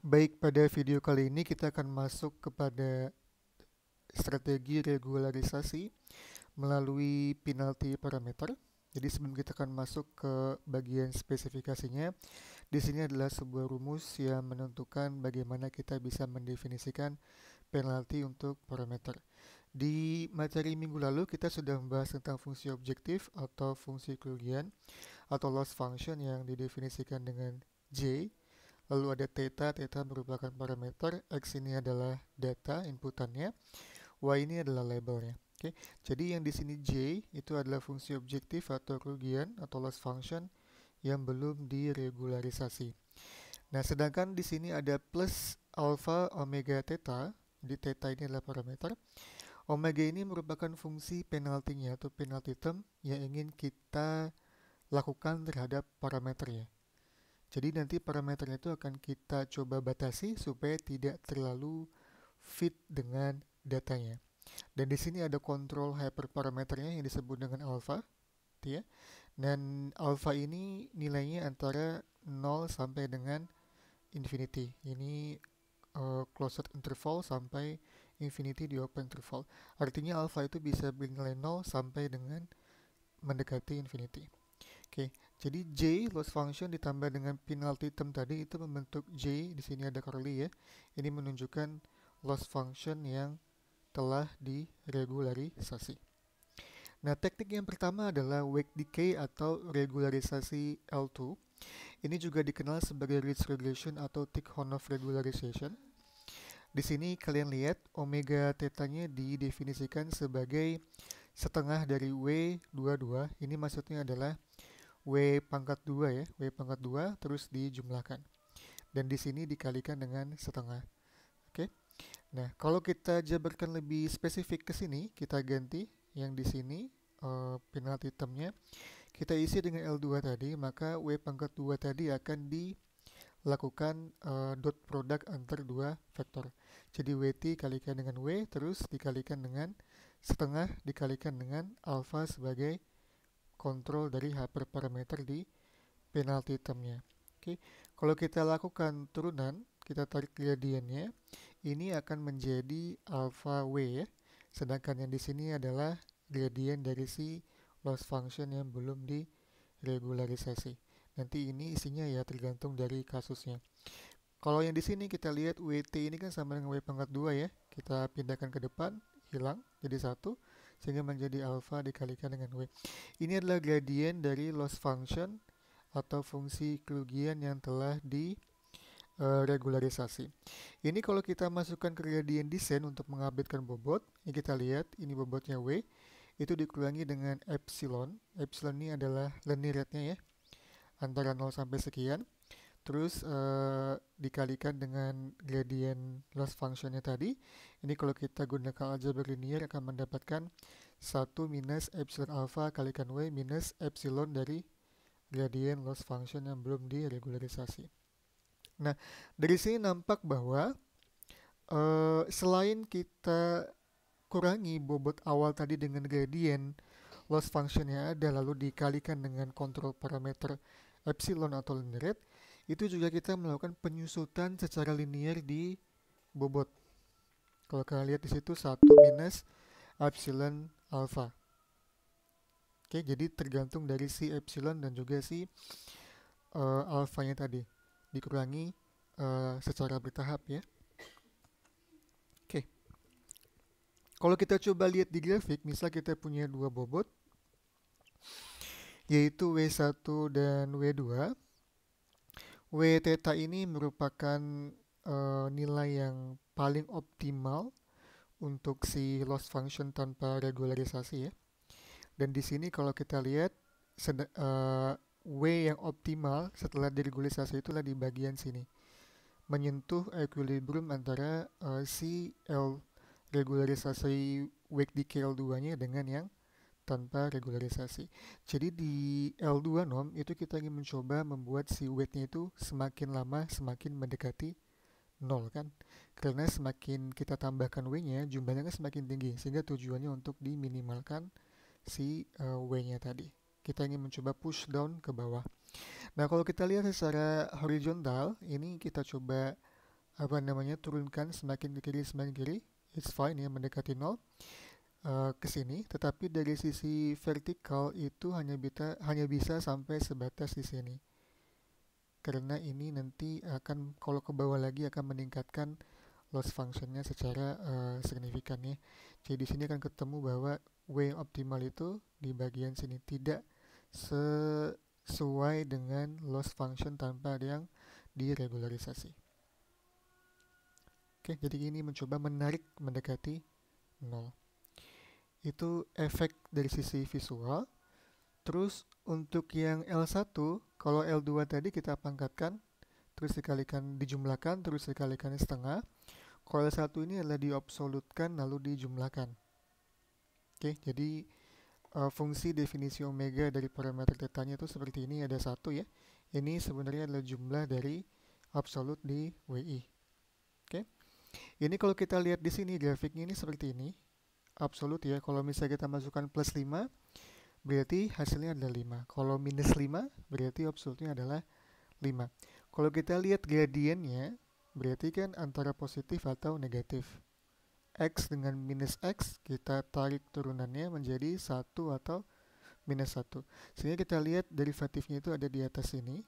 Baik, pada video kali ini kita akan masuk kepada strategi regularisasi melalui penalty parameter. Jadi sebelum kita akan masuk ke bagian spesifikasinya, di sini adalah sebuah rumus yang menentukan bagaimana kita bisa mendefinisikan penalty untuk parameter. Di materi minggu lalu kita sudah membahas tentang fungsi objektif atau fungsi kerugian atau loss function yang didefinisikan dengan J. Lalu ada theta, theta merupakan parameter, X ini adalah data inputannya, Y ini adalah labelnya. Oke, jadi yang di sini J itu adalah fungsi objektif atau kerugian atau loss function yang belum diregularisasi. Nah, sedangkan di sini ada plus alpha omega theta, di theta ini adalah parameter. Omega ini merupakan fungsi penaltinya atau penalty term yang ingin kita lakukan terhadap parameternya. Jadi nanti parameternya itu akan kita coba batasi supaya tidak terlalu fit dengan datanya. Dan di sini ada kontrol hyperparameternya yang disebut dengan alpha, gitu ya. Dan alpha ini nilainya antara 0 sampai dengan infinity. Ini closed interval sampai infinity di open interval. Artinya alpha itu bisa bernilai 0 sampai dengan mendekati infinity. Oke, jadi J loss function ditambah dengan penalty term tadi itu membentuk J, di sini ada curly ya. Ini menunjukkan loss function yang telah diregularisasi. Nah, teknik yang pertama adalah wake decay atau regularisasi L2. Ini juga dikenal sebagai Ritz regulation atau Tikhonov regularization. Di sini kalian lihat omega tetanya didefinisikan sebagai setengah dari W22. Ini maksudnya adalah W pangkat 2 ya, W pangkat 2 terus dijumlahkan. Dan di sini dikalikan dengan setengah. Oke. Nah, kalau kita jabarkan lebih spesifik ke sini, kita ganti yang di sini penalty termnya kita isi dengan L2 tadi, maka W pangkat 2 tadi akan dilakukan dot product antar dua vektor. Jadi WT kalikan dengan W terus dikalikan dengan setengah dikalikan dengan alpha sebagai kontrol dari hyperparameter di penalty termnya. Oke, kalau kita lakukan turunan, kita tarik gradiennya, ini akan menjadi alpha W ya. Sedangkan yang di sini adalah gradien dari si loss function yang belum diregularisasi. Nanti ini isinya ya tergantung dari kasusnya. Kalau yang di sini kita lihat WT ini kan sama dengan W pangkat 2 ya. Kita pindahkan ke depan, hilang jadi satu sehingga menjadi alpha dikalikan dengan W. Ini adalah gradien dari loss function atau fungsi kerugian yang telah diregularisasi. Ini kalau kita masukkan ke gradien descent untuk mengupdatekan bobot, ini kita lihat ini bobotnya W, itu dikurangi dengan epsilon. Epsilon ini adalah linear rate-nya ya, antara 0 sampai sekian. Terus dikalikan dengan gradien loss function-nya tadi. Ini kalau kita gunakan aljabar linear akan mendapatkan 1 minus epsilon alpha kalikan W minus epsilon dari gradien loss function yang belum diregularisasi. Nah, dari sini nampak bahwa selain kita kurangi bobot awal tadi dengan gradien loss function yang ada lalu dikalikan dengan kontrol parameter epsilon atau linear rate, itu juga kita melakukan penyusutan secara linear di bobot. Kalau kalian lihat di situ 1 minus epsilon alpha. Oke, jadi tergantung dari si epsilon dan juga si alfanya tadi dikurangi secara bertahap ya. Oke, kalau kita coba lihat di grafik, misal kita punya dua bobot, yaitu W1 dan W2. W theta ini merupakan nilai yang paling optimal untuk si loss function tanpa regularisasi ya. Dan di sini kalau kita lihat W yang optimal setelah diregularisasi itulah di bagian sini, menyentuh equilibrium antara si L regularisasi wake decay L2-nya dengan yang tanpa regularisasi. Jadi di L2 nom itu kita ingin mencoba membuat si weight-nya itu semakin lama semakin mendekati 0 kan. Karena semakin kita tambahkan W-nya jumlahnya kan semakin tinggi sehingga tujuannya untuk diminimalkan si W-nya tadi. Kita ingin mencoba push down ke bawah. Nah, kalau kita lihat secara horizontal, ini kita coba turunkan semakin ke kiri, it's fine ya, mendekati 0 ke sini, tetapi dari sisi vertikal itu hanya bisa sampai sebatas di sini. Karena ini nanti akan kalau ke bawah lagi akan meningkatkan loss functionnya secara signifikan ya. Jadi di sini akan ketemu bahwa W optimal itu di bagian sini tidak sesuai dengan loss function tanpa ada yang diregularisasi. Oke, jadi ini mencoba menarik mendekati 0. Itu efek dari sisi visual. Terus untuk yang L1, kalau L2 tadi kita pangkatkan, terus dijumlahkan, terus dikalikan setengah. Kalau L1 ini adalah diabsolutkan lalu dijumlahkan. Oke, jadi fungsi definisi omega dari parameter tetanya itu seperti ini, ada 1 ya. Ini sebenarnya adalah jumlah dari absolut di WI. Oke. Ini kalau kita lihat di sini grafiknya ini seperti ini. Absolut ya, kalau misalnya kita masukkan plus 5, berarti hasilnya adalah 5. Kalau minus 5, berarti absolutnya adalah 5. Kalau kita lihat gradiennya, berarti kan antara positif atau negatif. X dengan minus X, kita tarik turunannya menjadi 1 atau minus 1. Sehingga kita lihat derivatifnya itu ada di atas ini.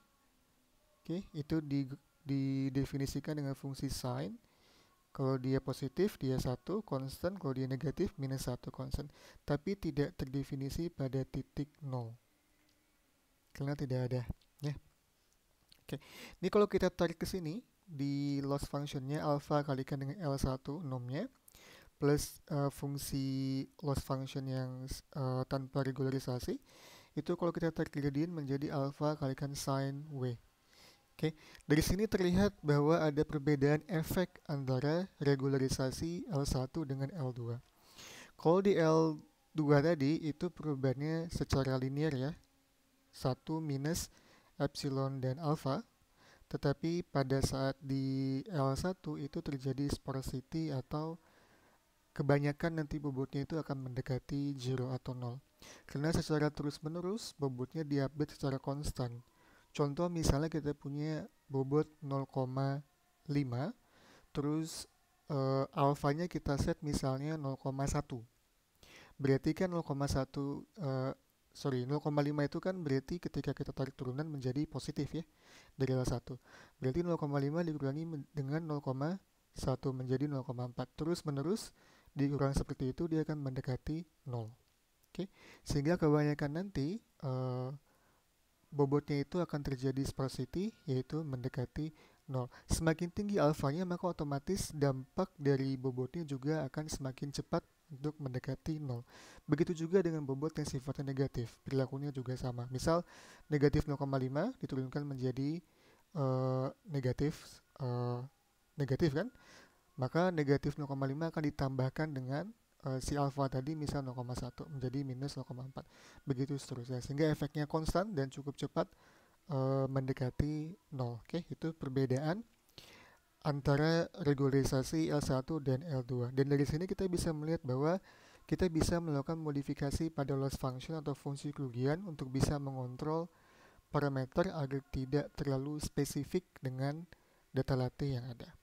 Oke, itu didefinisikan dengan fungsi sin. Kalau dia positif, dia 1 constant. Kalau dia negatif, minus 1 constant. Tapi tidak terdefinisi pada titik 0. Karena tidak ada. Ya. Oke. Ini kalau kita tarik ke sini, di loss functionnya alpha kalikan dengan L1 nomnya, plus fungsi loss function yang tanpa regularisasi, itu kalau kita tarik gradient menjadi alpha kalikan sin W. Oke, dari sini terlihat bahwa ada perbedaan efek antara regularisasi L1 dengan L2. Kalau di L2 tadi itu perubahannya secara linear ya, 1 minus epsilon dan alpha, tetapi pada saat di L1 itu terjadi sparsity atau kebanyakan nanti bobotnya itu akan mendekati 0 atau 0. Karena secara terus-menerus bobotnya diupdate secara konstan. Contoh misalnya kita punya bobot 0,5, terus alfanya kita set misalnya 0,1. Berarti kan 0,5 itu kan berarti ketika kita tarik turunan menjadi positif ya, dari L1. Berarti 0,5 dikurangi dengan 0,1 menjadi 0,4. Terus menerus dikurang seperti itu dia akan mendekati 0. Oke, sehingga kebanyakan nanti bobotnya itu akan terjadi sparsity, yaitu mendekati 0. Semakin tinggi alfanya, maka otomatis dampak dari bobotnya juga akan semakin cepat untuk mendekati 0. Begitu juga dengan bobot yang sifatnya negatif, perilakunya juga sama. Misal, negatif 0,5 diturunkan menjadi negatif kan? Maka negatif 0,5 akan ditambahkan dengan si alfa tadi misal 0,1 menjadi minus 0,4. Begitu seterusnya. Sehingga efeknya konstan dan cukup cepat mendekati 0. Oke, itu perbedaan antara regularisasi L1 dan L2. Dan dari sini kita bisa melihat bahwa kita bisa melakukan modifikasi pada loss function atau fungsi kerugian untuk bisa mengontrol parameter agar tidak terlalu spesifik dengan data latih yang ada.